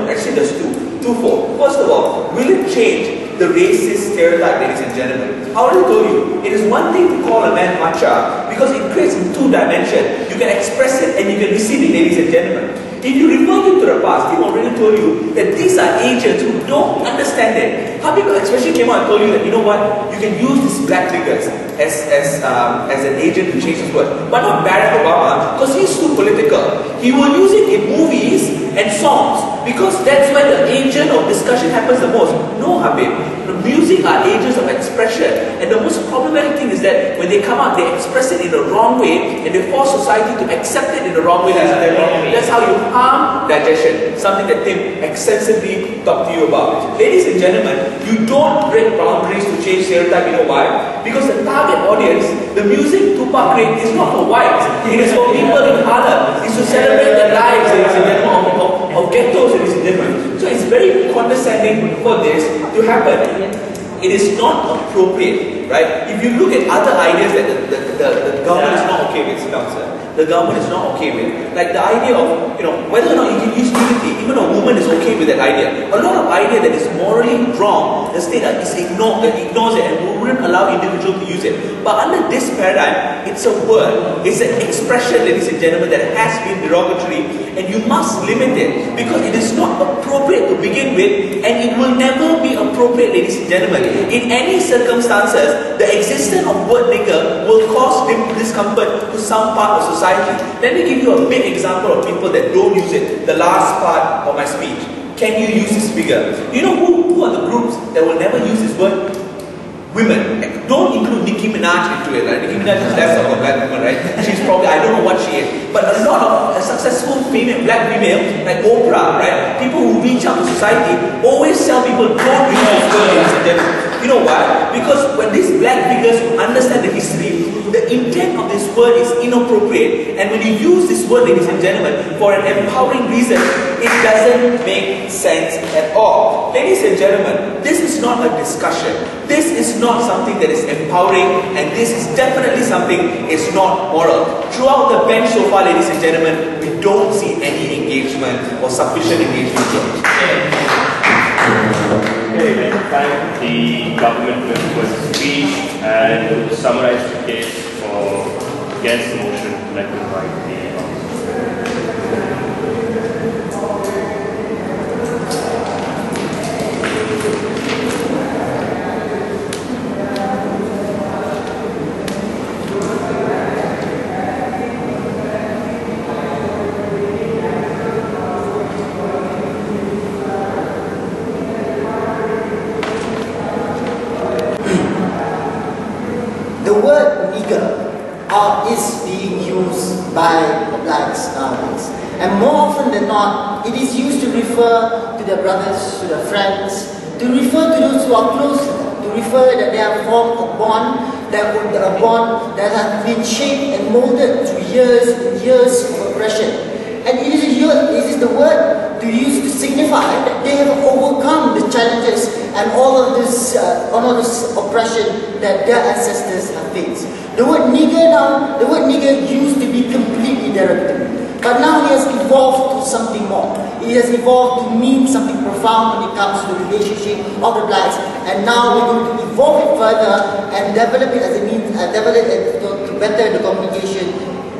actually there's twofold. First of all, will it change the racist stereotype, ladies and gentlemen? I already told you, it is one thing to call a man macha because it creates in two dimensions. You can express it and you can receive it, ladies and gentlemen. If you refer them to the past, he already told you that these are agents who don't understand it. Habib especially came out and told you that, you know what, you can use these black figures as an agent to change his word. But not Barack Obama, because he's too political. He will use it in movies and songs because that's where the agent of discussion happens the most. No, Habib. The music are agents of expression, and the most problematic thing is that when they come out, they express it in the wrong way, and they force society to accept it in the wrong way. That's how you harm digestion, something that Tim extensively talked to you about. Ladies and gentlemen, you don't break boundaries to change stereotype. You know why? Because the target audience, the music Tupac creates, is not for whites. It is for people in Harlem. It's to celebrate the lives, ladies and gentlemen, of ghettos, ladies and gentlemen. So it's very condescending for this to happen. It is not appropriate, right? If you look at other ideas that the government is not okay with, the government is not okay with, like the idea of, whether or not you can use nudity, even a woman is okay with that idea. A lot of idea that is morally wrong, the state ignores it and wouldn't allow individuals to use it. But under this paradigm, it's a word, it's an expression, ladies and gentlemen, that has been derogatory, and you must limit it because it is not appropriate to begin with, and it will never be appropriate, ladies and gentlemen. In any circumstances, the existence of word nigger will cause discomfort to some part of society. Let me give you a big example of people that don't use it. The last part of my speech. Can you use this figure? You know who are the groups that will never use this word? Women. Don't include Nicki Minaj into it. Right? Nicki Minaj is less of a black woman, right? She's probably, I don't know what she is. But a lot of successful black female, like Oprah, right? People who reach out to society always tell people don't use this word, ladies and gentlemen. You know why? Because when these black figures understand the history, the intent of this word is inappropriate. And when you use this word, ladies and gentlemen, for an empowering reason, it doesn't make sense at all. Ladies and gentlemen, this is not a discussion. This is not something that is empowering, and this is definitely something is not moral. Throughout the bench so far, ladies and gentlemen, we don't see any engagement or sufficient engagement here. Okay, let's thank the government for its speech and to summarize the case for against the motion collected by the The word nigger is being used by the blacks nowadays. And more often than not, it is used to refer to their brothers, to their friends, to refer to those who are close to them, to refer that they have formed a bond that has been shaped and molded through years and years of oppression. And it is the word to use to signify that they have overcome the challenges and all of this oppression that their ancestors have faced. The word nigger used to be completely derogatory. But now it has evolved to something more. It has evolved to mean something profound when it comes to the relationship of the blacks. And now we're going to evolve it further and develop it as a means, to better the communication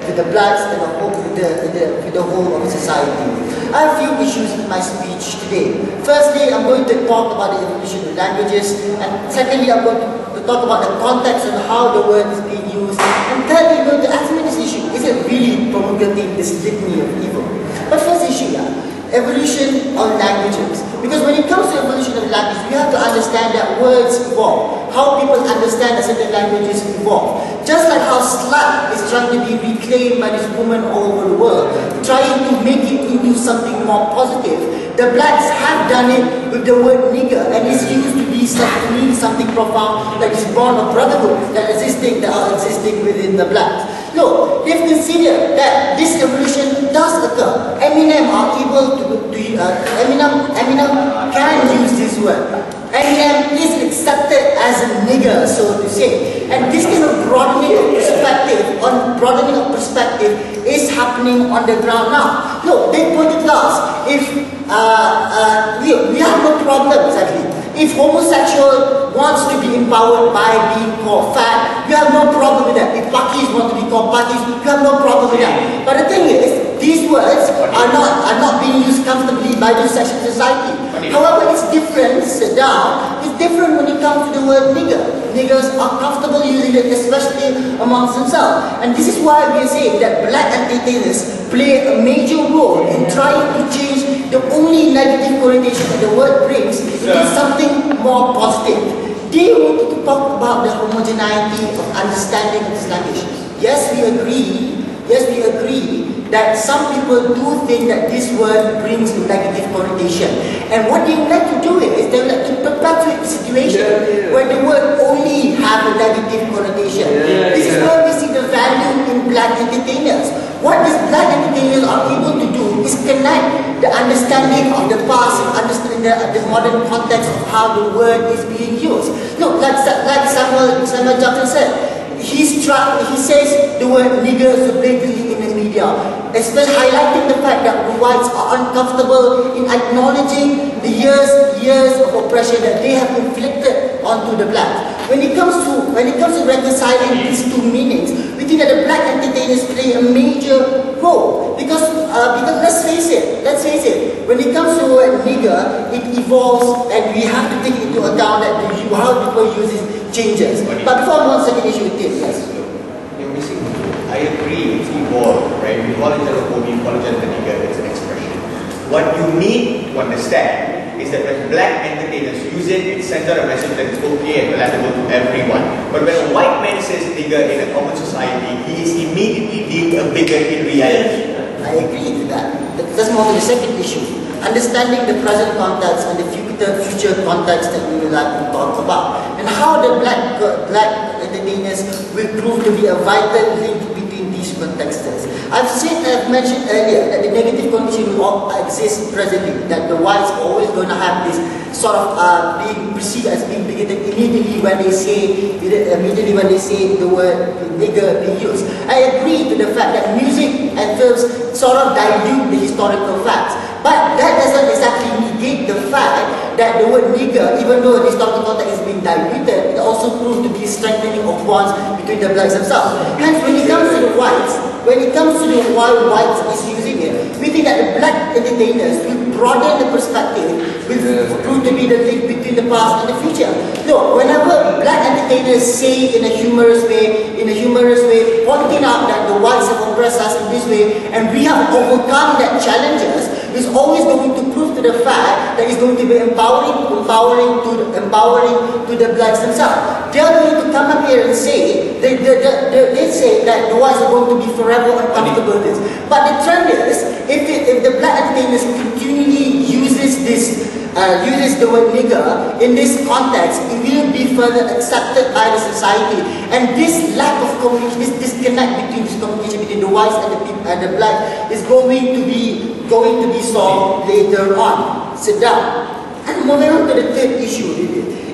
with the blacks and with the whole of society. I have a few issues in my speech today. Firstly, I'm going to talk about the evolution of languages, and secondly, I'm going to talk about the context and how the word is being used, and thirdly, I'm going to examine this issue. Is it really promulgating this litany of evil? But first issue, evolution of languages. Because when it comes to evolution of language, we have to understand that words evolve. How people understand that certain languages evolve. Just like how slut is trying to be reclaimed by this woman all over the world, trying to make it into something more positive. The blacks have done it with the word nigger, and it's used to mean something profound, like this bond of brotherhood that are existing within the blacks. No, they've considered that this evolution does occur. Eminem can use this word. Eminem is accepted as a nigger, so to say. And this kind of broadening of perspective is happening on the ground now. No, they pointed to us. If we have no problem exactly. If homosexual wants to be empowered by being called fat, you have no problem with that. If pakis want to be called pakis, you have no problem with that. But the thing is, these words are not being used comfortably by the section of society. However, it's different, sit down, it's different when it comes to the word nigger. Niggers are comfortable using it, especially amongst themselves. And this is why we are saying that black entertainers play a major role in trying to change the only negative connotation that the word brings into something more positive. They wanted to talk about the homogeneity of understanding of this language. Yes, we agree that some people do think that this word brings a negative connotation. And what they would like to do is, they would like to perpetuate the situation where the word only has a negative connotation. This is where we see the value in black entertainers. What these black entertainers are able to do is connect the understanding of the past and understanding the modern context of how the word is being used. Look, like Samuel Jackson said, he says the word nigger so blatantly in the media, especially highlighting the fact that the whites are uncomfortable in acknowledging the years of oppression that they have inflicted onto the blacks. When it comes to reconciling these two meanings, we think that the black entertainers play a major role because let's face it, when it comes to the word nigger, it evolves, and we have to take into account that how people use it changes. But before I move on to the second issue with Tim, yes. You're missing. I agree, it's evolved, right? We call it a homie, we call it a nigger, it's an expression. What you need to understand is that when black entertainers use it, it sends out a message that it's okay and palatable to everyone. But when a white man says nigger in a common society, he is immediately deemed a bigot in reality. I agree with that. Let's move on to the second issue. Understanding the present context and the future context that we would like to talk about. And how the black entertainers will prove to be a vital link between these contexts. I've mentioned earlier that the negative condition will exist presently, that the whites are always going to have this sort of being perceived as being bigoted immediately when they say the word nigger being used. I agree to the fact that music and films sort of dilute the historical facts, but that doesn't exactly negate the fact that the word nigger, even though the historical context is being diluted, it also proves to be strengthening of bonds between the blacks themselves. Hence, when it comes to the whites, why whites is using it, we think that the black entertainers will broaden the perspective, will prove to be the link between the past and the future. No, whenever black entertainers say in a humorous way, pointing out that the whites have oppressed us in this way, and we have overcome that challenges, is always going to prove to the fact that it's going to be empowering to the blacks themselves. They are going to come up here and say, they say that the whites are going to be forever uncomfortable with this. But the trend is, if the black entertainers continually uses the word nigger in this context, it will be further accepted by the society. And this lack of communication, this disconnect between the whites and the black is going to be solved later on. Sit down. And moving on to the third issue,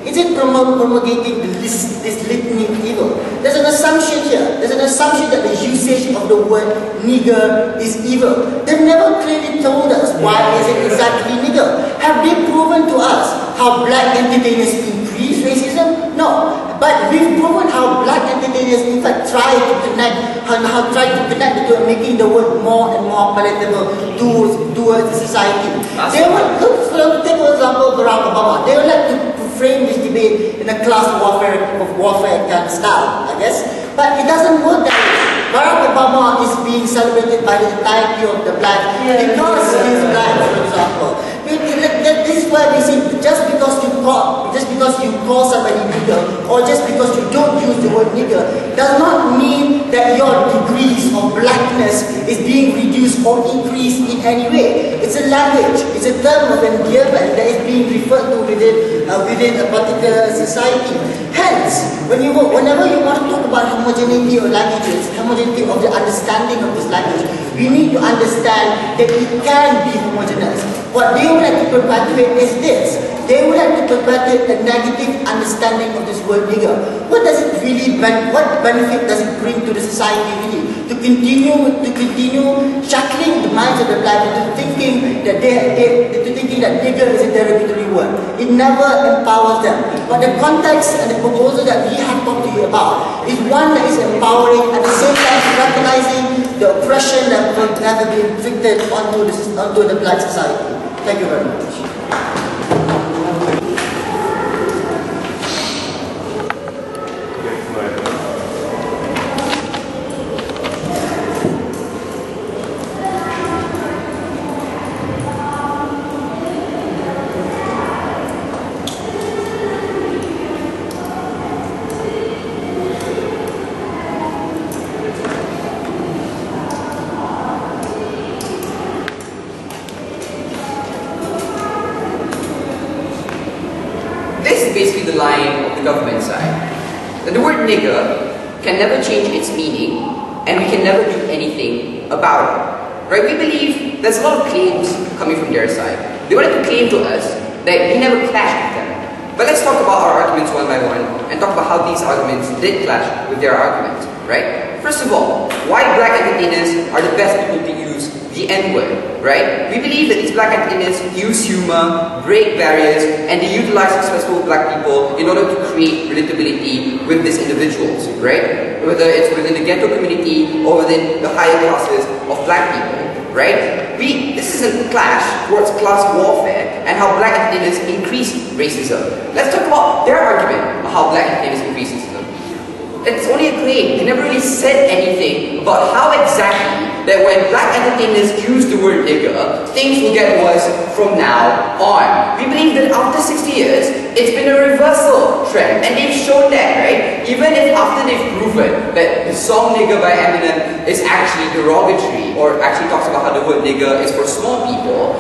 is it promulgating this litany of evil? There's an assumption here. There's an assumption that the usage of the word nigger is evil. They've never clearly told us why is it exactly nigger. Have they proven to us how black entertainers increase racism? No. But we've proven how black entertainers commentators in fact try to connect the two, making the word more and more palatable towards the society. They would, take for example Barack Obama. They would like to frame this debate in a class warfare kind of style, I guess. But it doesn't work that way. Barack Obama is being celebrated by the entirety of the black because he is black, for example. This is why we see just because you call somebody nigger or just because you don't use the word nigger does not mean that your degrees of blackness is being reduced or increased in any way. It's a language, it's a term of endearment that is being referred to within a particular society. Hence, whenever you want to talk about homogeneity of languages, homogeneity of the understanding of this language, we need to understand that it can be homogeneous. What they would like to perpetuate is this. They would like to perpetuate a negative understanding of this word nigger. What does it really what benefit does it bring to the society really? To continue shackling the minds of the black into thinking that nigger is a derogatory word. It never empowers them. But the context and the proposal that we have talked to you about is one that is empowering at the same time recognizing the oppression that will never be inflicted onto the black society. Thank you very much. Basically the line of the government side. That the word nigger can never change its meaning and we can never do anything about it. Right? We believe there's a lot of claims coming from their side. They wanted to claim to us that we never clashed with them. But let's talk about our arguments one by one and talk about how these arguments did clash with their arguments. Right? First of all, why black entertainers are the best people to use the N-word, right? We believe that these black entertainers use humor, break barriers, and they utilize successful black people in order to create relatability with these individuals, right? Whether it's within the ghetto community or within the higher classes of black people, right? This is a clash towards class warfare and how black entertainers increase racism. Let's talk about their argument of how black entertainers increase racism. It's only a claim. They never really said anything about how exactly that when black entertainers use the word nigger, things will get worse from now on. We believe that after 60 years, it's been a reversal trend, and they've shown that, right? Even if after they've proven that the song Nigger by Eminem is actually derogatory, or actually talks about how the word nigger is for small people,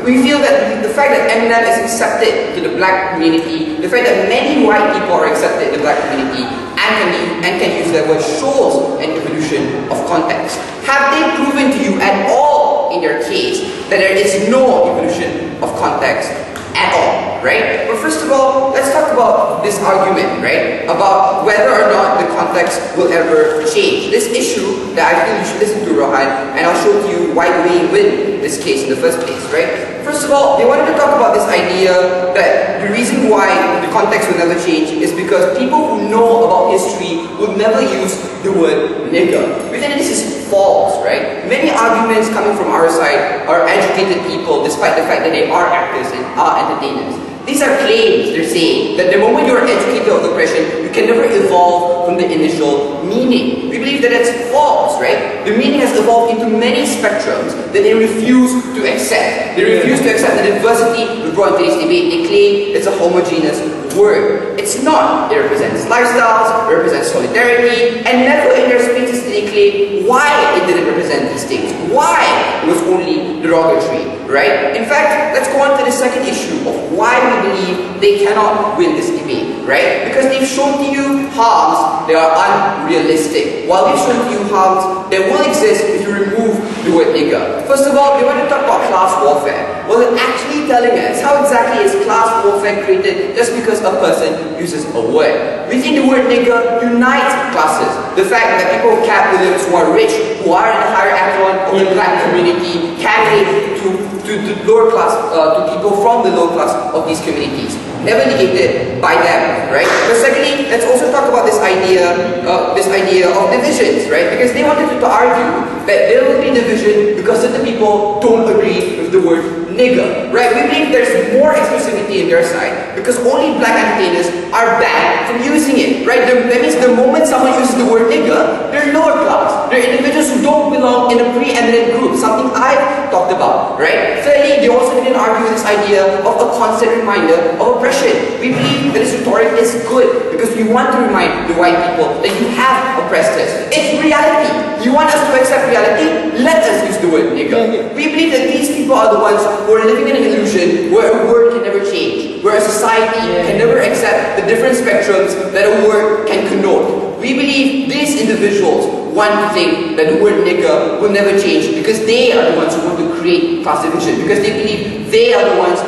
we feel that the fact that Eminem is accepted to the black community, the fact that many white people are accepted in the black community and can use that word shows an evolution of context. Have they proven to you at all in their case that there is no evolution of context at all, right? But first of all, let's talk about this argument, right? About whether or not the context will ever change. This issue that I feel you should listen to, Rohan, and I'll show to you why we win this case in the first place, right? First of all, they wanted to talk about this idea that the reason why the context will never change is because people who know about history would never use the word nigger. We think this is false, right? Many arguments coming from our side are educated people despite the fact that they are actors and are entertainers. These are claims. They're saying that the moment you're educated of oppression, you can never evolve from the initial meaning. We believe that that's false, right? The meaning has evolved into many spectrums that they refuse to accept. They refuse to accept the diversity we brought into this debate. They claim it's a homogeneous word. It's not. It represents lifestyles, it represents solidarity, and never in their speeches did they claim why it didn't represent these things, why it was only derogatory, right? In fact, let's go on to the second issue of why we believe they cannot win this debate, right? Because they've shown to you harms that are unrealistic, while they've shown to you harms that will exist if you remove the word nigger. First of all, they want to talk about class warfare. Well, they're actually telling us how exactly is class warfare created just because a person uses a word. We think the word nigger unites classes. The fact that people with capitalism who are rich, who are in the higher echelon of the black community, can relate to the lower class, to people from the lower class of these communities. Never negated by them, right? But secondly, let's also talk about this idea of divisions, right? Because they wanted to argue that there will be division because certain people don't agree with the word nigger, right? We believe there's more exclusivity in their side because only black entertainers are banned from using it, right? That means the moment someone uses the word nigger, they're lower class. They're individuals who don't belong in a preeminent group, something I've talked about, right? Thirdly, they also didn't argue this idea of a constant reminder of oppression. We believe that this rhetoric is good because we want to remind the white people that you have oppressed us. It's reality. You want us to accept reality? Let us use the word nigger. We believe that these people are the ones who are living in an illusion where a word can never change, where a society can never accept the different spectrums that a word can connote. We believe these individuals want to think that the word nigger will never change because they are the ones who want to create class division, because they believe they are the ones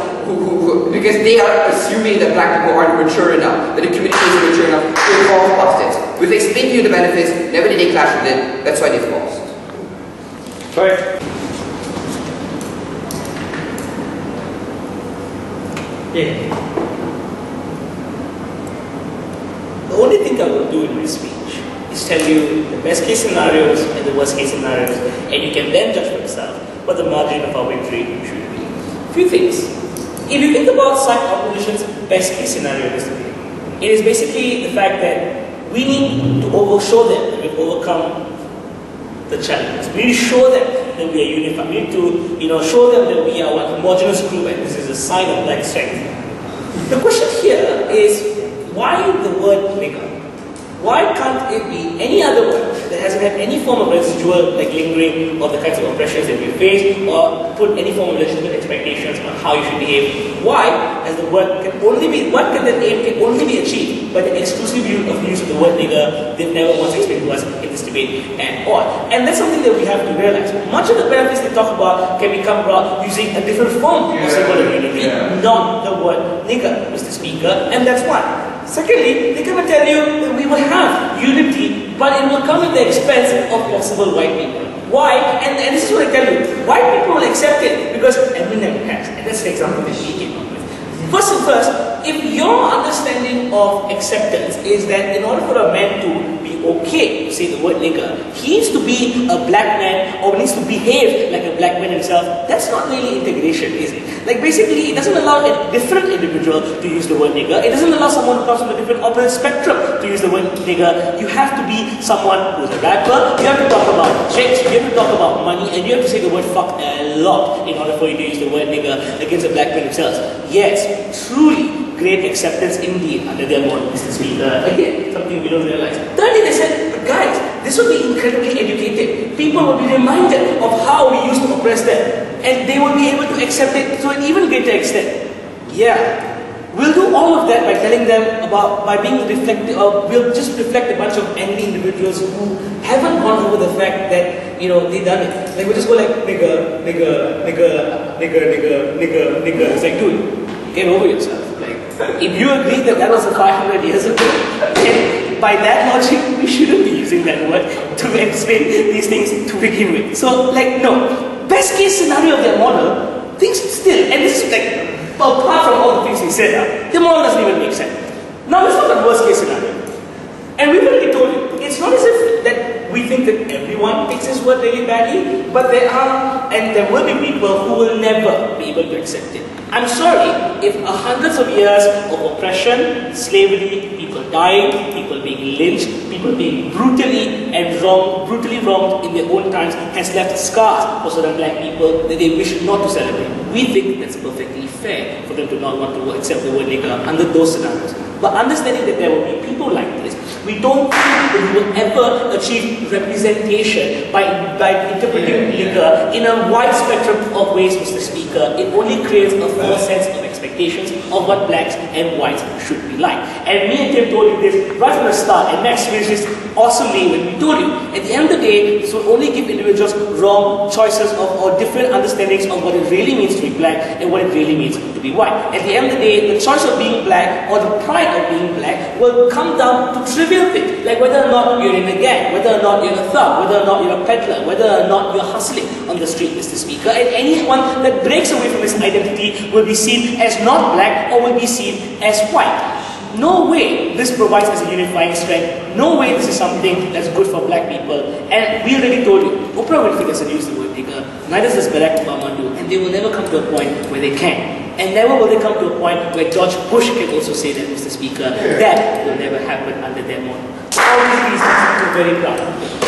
because they are assuming that black people aren't mature enough, that the community isn't mature enough to evolve past it. We've explained to you the benefits, never did they clash with it, that's why they've lost. Right. Yeah. The only thing I will do in my speech is tell you the best case scenarios and the worst case scenarios, and you can then judge for yourself what the margin of our victory should be. A few things. If you think about side opposition's best case scenario, it is basically the fact that we need to show them that we've overcome the challenges. We need to show them that we are unified. We need to, show them that we are a homogeneous group and this is a sign of black strength. The question here is, why the word nigger? Why can't it be any other word that hasn't had any form of residual, like lingering, of the kinds of oppressions that we face, or put any form of legitimate expectations on how you should behave? Why, as the word can only be, what can that aim can only be achieved by the exclusive use of the word nigger? They've never once explained to us in this debate at all. And that's something that we have to realize. Much of the benefits they talk about can become about using a different form of symbol of unity, not the word nigger, Mr. Speaker, and that's why. Secondly, they come and tell you that we will have unity, but it will come at the expense of possible white people. Why? And this is what I tell you. White people will accept it because Eminem has. And that's the example that he came up with. First and first, if your understanding of acceptance is that in order for a man to be okay to say the word nigger, he needs to be a black man or needs to behave like a black man himself, that's not really integration, is it? Like basically, it doesn't allow a different individual to use the word nigger. It doesn't allow someone who comes from a different opposite spectrum to use the word nigger. You have to be someone who's a rapper, you have to talk about chicks, you have to talk about money, and you have to say the word fuck a lot in order for you to use the word nigger against a black man himself. Yes, truly great acceptance indeed under their model, Mr. Speaker. Again, something we don't realize. Thirdly, they said, but guys, this will be incredibly educated. People will be reminded of how we used to oppress them, and they will be able to accept it to an even greater extent. Yeah. We'll do all of that by telling them about, by being reflective, we'll just reflect a bunch of angry individuals who haven't gone over the fact that, they've done it. Like, we'll just go like, nigger, nigger, nigger, nigger, nigger, nigger, nigger. It's like, dude, get over yourself. Like, if you agree that was 500 years ago, then by that logic, we shouldn't be using that word to explain these things to begin with. So, like, no. Best case scenario of their model, things still, and this is like, apart from all the things we said, the model doesn't even make sense. Now let's look at worst case scenario. And we've already told you, it's not as if that we think that everyone takes this word really badly, but there are, and there will be people who will never be able to accept it. I'm sorry, if hundreds of years of oppression, slavery, people dying, people being lynched, people being brutally wronged in their own times has left scars for certain black people that they wish not to celebrate. We think that's perfectly fair for them to not want to accept the word nigger under those scenarios. But understanding that there will be people like this, we don't think that we will ever achieve representation by interpreting nigger in a wide spectrum of ways, Mr. Speaker. It only creates a false sense of expectations of what blacks and whites should be like. And me and Tim told you this right from the start, and Max finished this awesomely when we told you. At the end of the day, this will only give individuals wrong choices or different understandings of what it really means to be black and what it really means to be white. At the end of the day, the choice of being black or the pride of being black will come down to trivial things, like whether or not you're in a gang, whether or not you're a thug, whether or not you're a peddler, whether or not you're hustling on the street, Mr. Speaker. And anyone that breaks away from his identity will be seen as not black or will be seen as white. No way this provides as a unifying strength. No way this is something that's good for black people. And we already told you, Oprah Winfrey doesn't use the word nigger, neither does Barack Obama do, and they will never come to a point where they can. And never will they come to a point where George Bush can also say that, Mr. Speaker. That will never happen under their model. For all these reasons, we're very proud.